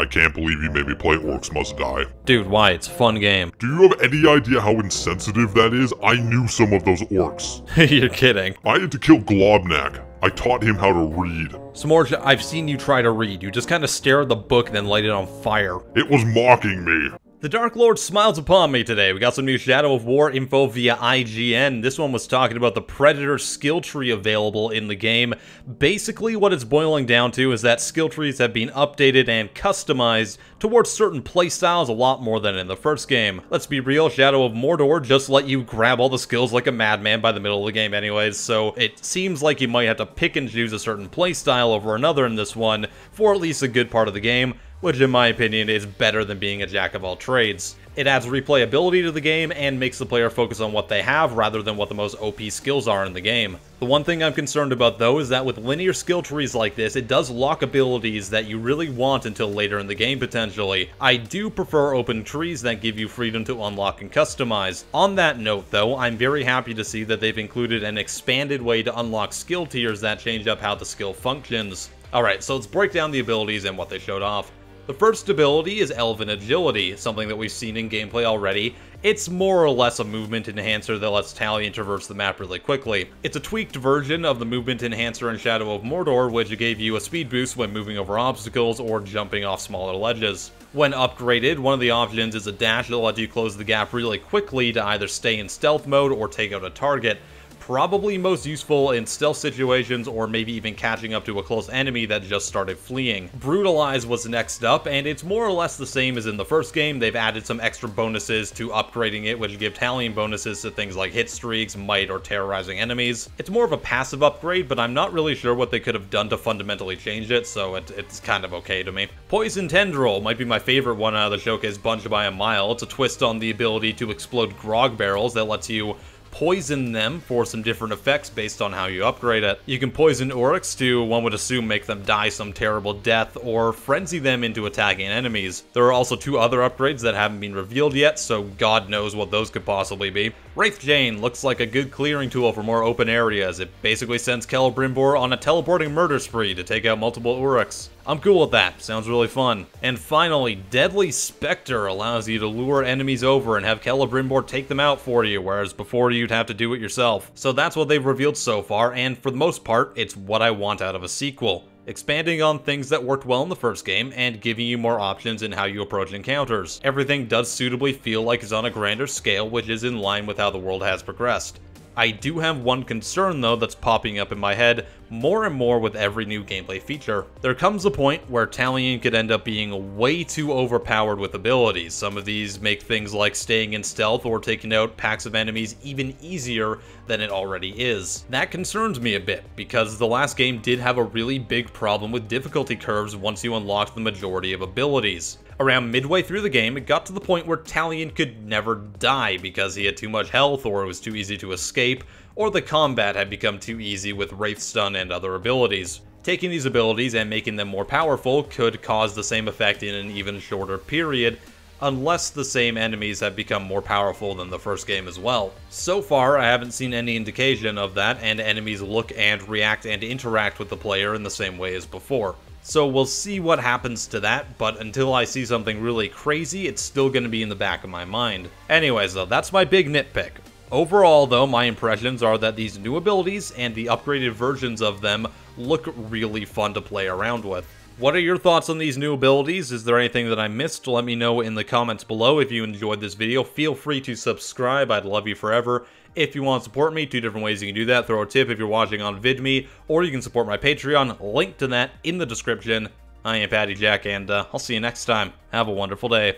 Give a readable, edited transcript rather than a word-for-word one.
I can't believe you made me play Orcs Must Die. Dude, why? It's a fun game. Do you have any idea how insensitive that is? I knew some of those orcs. You're kidding. I had to kill Globnak. I taught him how to read. Smorge, I've seen you try to read. You just kind of stare at the book and then light it on fire. It was mocking me. The Dark Lord smiles upon me today. We got some new Shadow of War info via IGN. This one was talking about the Predator skill tree available in the game. Basically, what it's boiling down to is that skill trees have been updated and customized towards certain playstyles a lot more than in the first game. Let's be real, Shadow of Mordor just let you grab all the skills like a madman by the middle of the game anyways, so it seems like you might have to pick and choose a certain playstyle over another in this one for at least a good part of the game, which in my opinion is better than being a jack of all trades. It adds replayability to the game and makes the player focus on what they have rather than what the most OP skills are in the game. The one thing I'm concerned about though is that with linear skill trees like this, it does lock abilities that you really want until later in the game potentially. I do prefer open trees that give you freedom to unlock and customize. On that note though, I'm very happy to see that they've included an expanded way to unlock skill tiers that change up how the skill functions. Alright, so let's break down the abilities and what they showed off. The first ability is Elven Agility, something that we've seen in gameplay already. It's more or less a movement enhancer that lets Talion traverse the map really quickly. It's a tweaked version of the movement enhancer in Shadow of Mordor, which gave you a speed boost when moving over obstacles or jumping off smaller ledges. When upgraded, one of the options is a dash that lets you close the gap really quickly to either stay in stealth mode or take out a target. Probably most useful in stealth situations or maybe even catching up to a close enemy that just started fleeing. Brutalize was next up, and it's more or less the same as in the first game. They've added some extra bonuses to upgrading it, which give Talion bonuses to things like hit streaks, might, or terrorizing enemies. It's more of a passive upgrade, but I'm not really sure what they could have done to fundamentally change it, so it's kind of okay to me. Poison Tendril might be my favorite one out of the showcase bunch by a mile. It's a twist on the ability to explode grog barrels that lets you poison them for some different effects based on how you upgrade it. You can poison Oryx to, one would assume, make them die some terrible death, or frenzy them into attacking enemies. There are also two other upgrades that haven't been revealed yet, so God knows what those could possibly be. Wraith Jane looks like a good clearing tool for more open areas. It basically sends Celebrimbor on a teleporting murder spree to take out multiple Uruks. I'm cool with that, sounds really fun. And finally, Deadly Spectre allows you to lure enemies over and have Celebrimbor take them out for you, whereas before you'd have to do it yourself. So that's what they've revealed so far, and for the most part, it's what I want out of a sequel. Expanding on things that worked well in the first game, and giving you more options in how you approach encounters. Everything does suitably feel like it's on a grander scale, which is in line with how the world has progressed. I do have one concern though that's popping up in my head more and more with every new gameplay feature. There comes a point where Talion could end up being way too overpowered with abilities. Some of these make things like staying in stealth or taking out packs of enemies even easier than it already is. That concerns me a bit, because the last game did have a really big problem with difficulty curves once you unlocked the majority of abilities. Around midway through the game, it got to the point where Talion could never die because he had too much health, or it was too easy to escape, or the combat had become too easy with Wraith Stun and other abilities. Taking these abilities and making them more powerful could cause the same effect in an even shorter period, unless the same enemies have become more powerful than the first game as well. So far, I haven't seen any indication of that, and enemies look and react and interact with the player in the same way as before. So we'll see what happens to that, but until I see something really crazy, it's still going to be in the back of my mind. Anyways though, that's my big nitpick. Overall though, my impressions are that these new abilities and the upgraded versions of them look really fun to play around with. What are your thoughts on these new abilities? Is there anything that I missed? Let me know in the comments below. If you enjoyed this video, feel free to subscribe. I'd love you forever. If you want to support me, two different ways you can do that. Throw a tip if you're watching on VidMe, or you can support my Patreon. Link to that in the description. I am PattyJack, and I'll see you next time. Have a wonderful day.